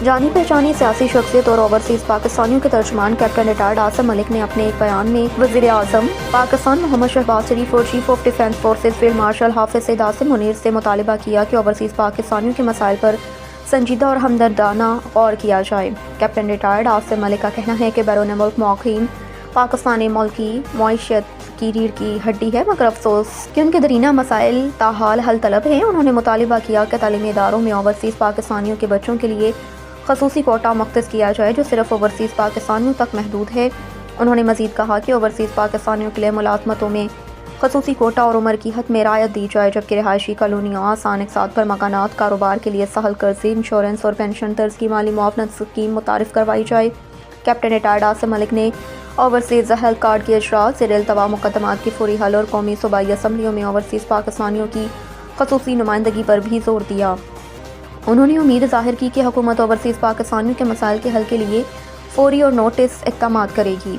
جانی پہچانی سیاسی شخصیت اور اوورسیز پاکستانیوں کے ترجمان کیپٹن ریٹائرڈ عاصم ملک نے اپنے ایک بیان میں وزیر اعظم پاکستان محمد شہباز شریف اور chief of defence forces field marshal Hafiz Saeed Asim Munir سے مطالبہ کیا کہ اوورسیز پاکستانیوں کے مسائل پر سنجیدہ اور ہمدردانہ غور کیا جائے۔ کیپٹن ریٹائرڈ عاصم ملک کا کہنا ہے کہ بیرون ملک موقعین پاکستانی ملکی معیشت کی ریڑھ کی ہڈی ہے، مگر افسوس کہ ان کے درینہ مسائل تاحال حل طلب ہیں۔ انہوں نے مطالبہ کیا کہ تعلیمی اداروں میں اوورسیز پاکستانیوں کے بچوں کے لیے خصوصی کوٹا مختص کیا جائے جو صرف اوورسیز پاکستانیوں تک محدود ہے۔ انہوں نے مزید کہا کہ اوورسیز پاکستانیوں کے لیے ملازمتوں میں خصوصی کوٹا اور عمر کی حد میں رعایت دی جائے، جبکہ رہائشی کالونیوں، آسان اقساط پر مکانات، کاروبار کے لیے سہل قرضے، انشورنس اور پینشن طرز کی مالی معاونت اسکیم متعارف کروائی جائے۔ کیپٹن ریٹائرڈ عاصم ملک نے اوورسیز ہیلتھ کارڈ کی اجراء، زیر التواء مقدمات کی فوری حل اور قومی صوبائی اسمبلیوں میں اوورسیز پاکستانیوں کی خصوصی نمائندگی پر بھی زور دیا۔ انہوں نے امید ظاہر کی کہ حکومت اوورسیز پاکستانیوں کے مسائل کے حل کے لیے فوری اور نوٹس اقدامات کرے گی۔